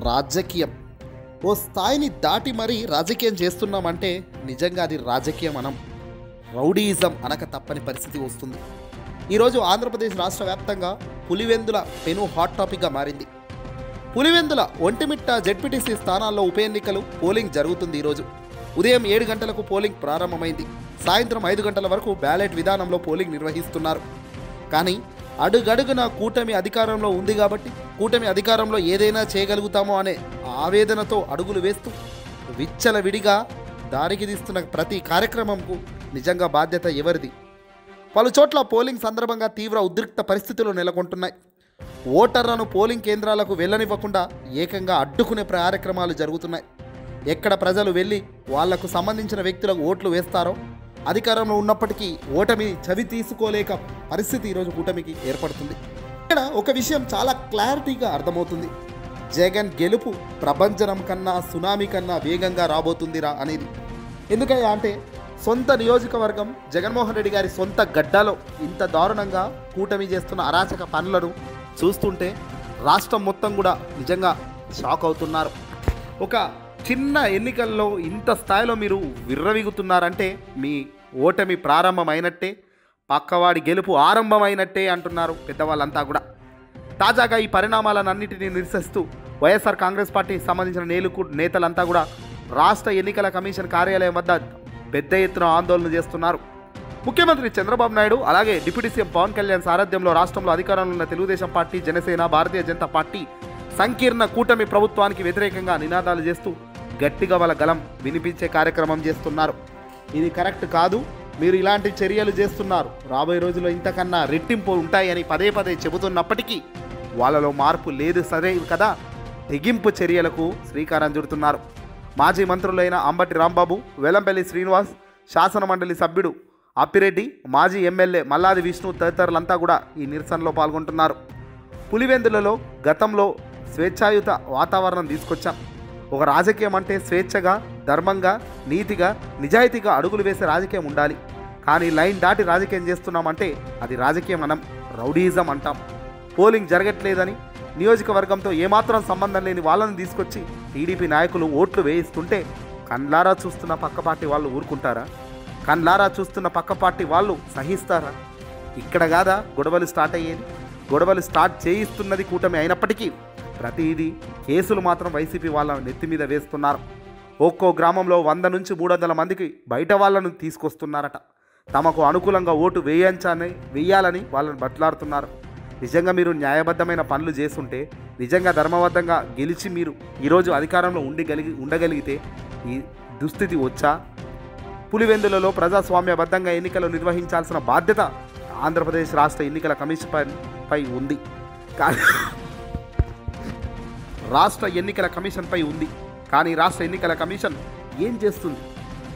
రాజకీయం ఓ స్థాయిని దాటి మరీ రాజకీయం చేస్తున్నామంటే నిజంగా అది రాజకీయం అనం, రౌడీయిజం అనక తప్పని పరిస్థితి వస్తుంది. ఈరోజు ఆంధ్రప్రదేశ్ రాష్ట్ర వ్యాప్తంగా పులివెందుల పెను హాట్ టాపిక్గా మారింది. పులివెందుల ఒంటిమిట్ట జెడ్పీటీసీ స్థానాల్లో ఉప ఎన్నికలు పోలింగ్ జరుగుతుంది. ఈరోజు ఉదయం 7 గంటలకు పోలింగ్ ప్రారంభమైంది. సాయంత్రం 5 గంటల వరకు బ్యాలెట్ విధానంలో పోలింగ్ నిర్వహిస్తున్నారు. కానీ అడుగడుగున కూటమి అధికారంలో ఉంది కాబట్టి కూటమి అధికారంలో ఏదైనా చేయగలుగుతామో అనే ఆవేదనతో అడుగులు వేస్తూ విచ్చలవిడిగా దారికి తీస్తున్న ప్రతి కార్యక్రమంకు నిజంగా బాధ్యత ఎవరిది? పలు చోట్ల పోలింగ్ సందర్భంగా తీవ్ర ఉద్రిక్త పరిస్థితులు నెలకొంటున్నాయి. ఓటర్లను పోలింగ్ కేంద్రాలకు వెళ్ళనివ్వకుండా ఏకంగా అడ్డుకునే కార్యక్రమాలు జరుగుతున్నాయి. ఎక్కడ ప్రజలు వెళ్ళి వాళ్లకు సంబంధించిన వ్యక్తులకు ఓట్లు వేస్తారో అధికారంలో ఉన్నప్పటికీ ఓటమి చవి తీసుకోలేక పరిస్థితి ఈరోజు కూటమికి ఏర్పడుతుంది. ఇక్కడ ఒక విషయం చాలా క్లారిటీగా అర్థమవుతుంది. జగన్ గెలుపు ప్రభంజనం కన్నా సునామీ కన్నా వేగంగా రాబోతుందిరా అనేది. ఎందుకయ్యా అంటే సొంత నియోజకవర్గం జగన్మోహన్ రెడ్డి గారి సొంత గడ్డలో ఇంత దారుణంగా కూటమి చేస్తున్న అరాచక పనులను చూస్తుంటే రాష్ట్రం మొత్తం కూడా నిజంగా షాక్ అవుతున్నారు. ఒక చిన్న ఎన్నికల్లో ఇంత స్థాయిలో మీరు విర్రవీగుతున్నారంటే మీ ఓటమి ప్రారంభమైనట్టే, పక్కవాడి గెలుపు ఆరంభమైనట్టే అంటున్నారు పెద్దవాళ్ళంతా కూడా. తాజాగా ఈ పరిణామాలన్నింటినీ నిరసిస్తూ వైఎస్ఆర్ కాంగ్రెస్ పార్టీకి సంబంధించిన నేతలంతా కూడా రాష్ట్ర ఎన్నికల కమిషన్ కార్యాలయం వద్ద పెద్ద ఎత్తున ఆందోళన చేస్తున్నారు. ముఖ్యమంత్రి చంద్రబాబు నాయుడు అలాగే డిప్యూటీ సీఎం పవన్ కళ్యాణ్ సారథ్యంలో రాష్ట్రంలో అధికారంలో ఉన్న తెలుగుదేశం పార్టీ, జనసేన, భారతీయ జనతా పార్టీ సంకీర్ణ కూటమి ప్రభుత్వానికి వ్యతిరేకంగా నినాదాలు చేస్తూ గట్టిగా వాళ్ళ గలం వినిపించే కార్యక్రమం చేస్తున్నారు. ఇది కరెక్ట్ కాదు, మీరు ఇలాంటి చర్యలు చేస్తున్నారు, రాబోయే రోజుల్లో ఇంతకన్నా రెట్టింపు ఉంటాయని పదే పదే చెబుతున్నప్పటికీ వాళ్ళలో మార్పు లేదు. సరే కదా, తెగింపు చర్యలకు శ్రీకారం చుడుతున్నారు. మాజీ మంత్రులైన అంబటి రాంబాబు, వెల్లంపల్లి శ్రీనివాస్, శాసనమండలి సభ్యుడు అప్పిరెడ్డి, మాజీ ఎమ్మెల్యే మల్లాది విష్ణు తదితరులంతా కూడా ఈ నిరసనలో పాల్గొంటున్నారు. పులివెందులలో గతంలో స్వేచ్ఛాయుత వాతావరణం తీసుకొచ్చాం. ఒక రాజకీయం అంటే స్వేచ్ఛగా, ధర్మంగా, నీతిగా, నిజాయితీగా అడుగులు వేసే రాజకీయం ఉండాలి. కానీ లైన్ దాటి రాజకీయం చేస్తున్నామంటే అది రాజకీయం మనం రౌడీయిజం అంటాం. పోలింగ్ జరగట్లేదని నియోజకవర్గంతో ఏమాత్రం సంబంధం లేని వాళ్ళని తీసుకొచ్చి టీడీపీ నాయకులు ఓట్లు వేయిస్తుంటే కండ్లారా చూస్తున్న పక్క పార్టీ వాళ్ళు ఊరుకుంటారా? కండ్లారా చూస్తున్న పక్క పార్టీ వాళ్ళు సహిస్తారా? ఇక్కడ కాదా గొడవలు స్టార్ట్ అయ్యేది? గొడవలు స్టార్ట్ చేయిస్తున్నది కూటమి అయినప్పటికీ ప్రతిదీ కేసులు మాత్రం వైసీపీ వాళ్ళ నెత్తి మీద వేస్తున్నారు. ఒక్కో గ్రామంలో 100 నుంచి 300 మందికి బయట వాళ్ళను తీసుకొస్తున్నారట. తమకు అనుకూలంగా ఓటు వేయాలని వాళ్ళని బట్లాడుతున్నారు. నిజంగా మీరు న్యాయబద్ధమైన పనులు చేస్తుంటే, నిజంగా ధర్మబద్ధంగా గెలిచి మీరు ఈరోజు అధికారంలో ఉండగలిగితే ఈ దుస్థితి వచ్చా? పులివెందులలో ప్రజాస్వామ్యబద్ధంగా ఎన్నికలు నిర్వహించాల్సిన బాధ్యత ఆంధ్రప్రదేశ్ రాష్ట్ర ఎన్నికల కమిషన్ పై ఉంది. రాష్ట్ర ఎన్నికల కమిషన్పై ఉంది. కానీ రాష్ట్ర ఎన్నికల కమిషన్ ఏం చేస్తుంది?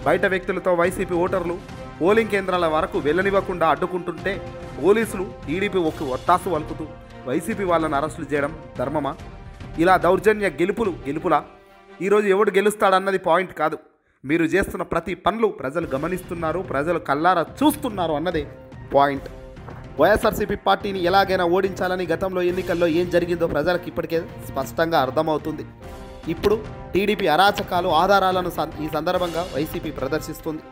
బయట వ్యక్తులతో వైసీపీ ఓటర్లు పోలింగ్ కేంద్రాల వరకు వెళ్ళనివ్వకుండా అడ్డుకుంటుంటే పోలీసులు టీడీపీ ఒత్తాసు వలుకుతూ వైసీపీ వాళ్ళని అరెస్టులు చేయడం ధర్మమా? ఇలా దౌర్జన్య గెలుపులా? ఈరోజు ఎవడు గెలుస్తాడన్నది పాయింట్ కాదు. మీరు చేస్తున్న ప్రతి పనులు ప్రజలు గమనిస్తున్నారు, ప్రజలు కల్లారా చూస్తున్నారు అన్నదే పాయింట్. వైఎస్ఆర్సీపీ పార్టీని ఎలాగైనా ఓడించాలని గతంలో ఎన్నికల్లో ఏం జరిగిందో ప్రజలకు ఇప్పటికే స్పష్టంగా అర్థమవుతుంది. ఇప్పుడు టీడీపీ అరాచకాలు ఆధారాలను ఈ సందర్భంగా వైసీపీ ప్రదర్శిస్తుంది.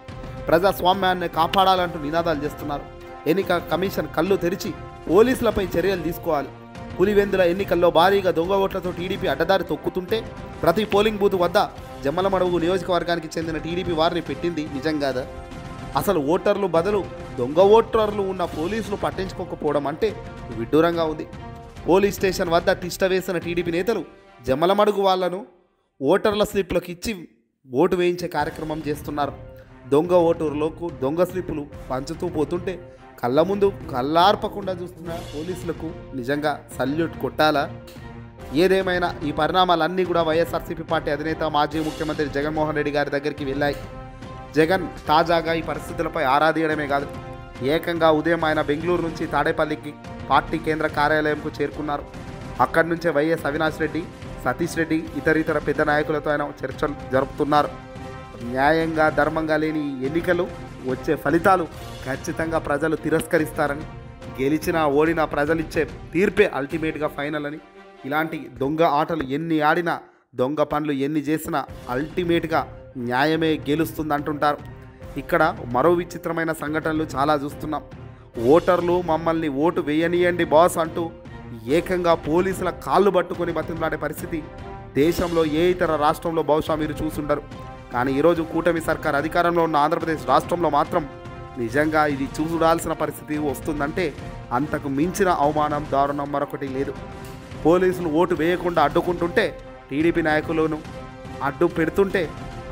ప్రజాస్వామ్యాన్ని కాపాడాలంటూ నినాదాలు చేస్తున్నారు. ఎన్నికల కమిషన్ కళ్ళు తెరిచి పోలీసులపై చర్యలు తీసుకోవాలి. పులివెందుల ఎన్నికల్లో భారీగా దొంగ ఓట్లతో టీడీపీ అడ్డదారి తొక్కుతుంటే ప్రతి పోలింగ్ బూత్ వద్ద జమ్మలమడుగు నియోజకవర్గానికి చెందిన టీడీపీ వారిని పెట్టింది నిజం కాదా? అసలు ఓటర్లు బదులు దొంగ ఓటర్లు ఉన్న పోలీసులు పట్టించుకోకపోవడం అంటే విడ్డూరంగా ఉంది. పోలీస్ స్టేషన్ వద్ద తిష్ట వేసిన టీడీపీ నేతలు జమ్మలమడుగు వాళ్లను ఓటర్ల స్లిప్లకు ఇచ్చి ఓటు వేయించే కార్యక్రమం చేస్తున్నారు. దొంగ ఓటర్లకు దొంగ స్లిప్పులు పంచుతూ పోతుంటే కళ్ళ ముందు కళ్ళార్పకుండా చూస్తున్న పోలీసులకు నిజంగా సల్యూట్ కొట్టాలా? ఏదేమైనా ఈ పరిణామాలన్నీ కూడా వైఎస్ఆర్సీపీ పార్టీ అధినేత మాజీ ముఖ్యమంత్రి జగన్మోహన్ రెడ్డి గారి దగ్గరికి వెళ్ళాయి. జగన్ తాజాగా ఈ పరిస్థితులపై ఆరా తీయడమే కాదు, ఏకంగా ఉదయం ఆయన బెంగళూరు నుంచి తాడేపల్లికి పార్టీ కేంద్ర కార్యాలయంకు చేరుకున్నారు. అక్కడి నుంచే వైఎస్ అవినాష్ రెడ్డి, సతీష్ రెడ్డి, ఇతర పెద్ద నాయకులతో ఆయన చర్చలు జరుపుతున్నారు. న్యాయంగా, ధర్మంగా లేని ఎన్నికలు వచ్చే ఫలితాలు ఖచ్చితంగా ప్రజలు తిరస్కరిస్తారని, గెలిచినా ఓడినా ప్రజలిచ్చే తీర్పే అల్టిమేట్గా ఫైనల్ అని ఇలాంటి దొంగ ఆటలు ఎన్ని ఆడినా, దొంగ పనులు ఎన్ని చేసినా అల్టిమేట్గా న్యాయమే గెలుస్తుంది అంటుంటారు. ఇక్కడ మరో విచిత్రమైన సంఘటనలు చాలా చూస్తున్నాం. ఓటర్లు మమ్మల్ని ఓటు వేయనీయండి బాస్ అంటూ ఏకంగా పోలీసుల కాళ్ళు పట్టుకొని బతిమలాడే పరిస్థితి దేశంలో ఏ ఇతర రాష్ట్రంలో బహుశా మీరు చూసుండరు. కానీ ఈరోజు కూటమి సర్కార్ అధికారంలో ఉన్న ఆంధ్రప్రదేశ్ రాష్ట్రంలో మాత్రం నిజంగా ఇది చూడాల్సిన పరిస్థితి వస్తుందంటే అంతకు మించిన అవమానం, దారుణం మరొకటి లేదు. పోలీసులు ఓటు వేయకుండా అడ్డుకుంటుంటే, టీడీపీ నాయకులను అడ్డు పెడుతుంటే,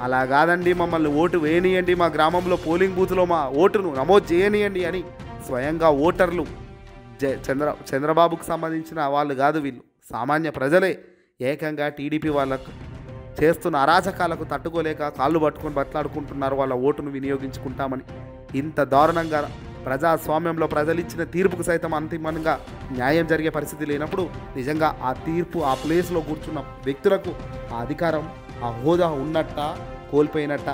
అలా కాదండి మమ్మల్ని ఓటు వేయనియండి, మా గ్రామంలో పోలింగ్ బూత్లో మా ఓటును నమోదు చేయనియండి అని స్వయంగా ఓటర్లు చంద్రబాబుకు సంబంధించిన వాళ్ళు కాదు, వీళ్ళు సామాన్య ప్రజలే ఏకంగా టీడీపీ వాళ్ళకు చేస్తున్న అరాచకాలకు తట్టుకోలేక కాళ్ళు పట్టుకొని బట్లాడుకుంటున్నారు వాళ్ళ ఓటును వినియోగించుకుంటామని. ఇంత దారుణంగా ప్రజాస్వామ్యంలో ప్రజలిచ్చిన తీర్పుకు సైతం అంతిమంగా న్యాయం జరిగే పరిస్థితి లేనప్పుడు నిజంగా ఆ తీర్పు ఆ ప్లేస్లో కూర్చున్న వ్యక్తులకు ఆ అధికారం, ఆ హోదా ఉన్నట్ట కోల్పోయినట్ట.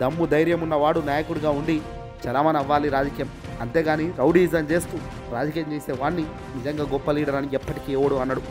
దమ్ము ధైర్యం ఉన్నవాడు నాయకుడిగా ఉండి చలామణి అవ్వాలి రాజకీయం, అంతేగాని రౌడీజం చేస్తూ రాజకీయం చేసే వాడిని నిజంగా గొప్ప లీడర్ అని ఎప్పటికీ ఎవడు అన్నాడు.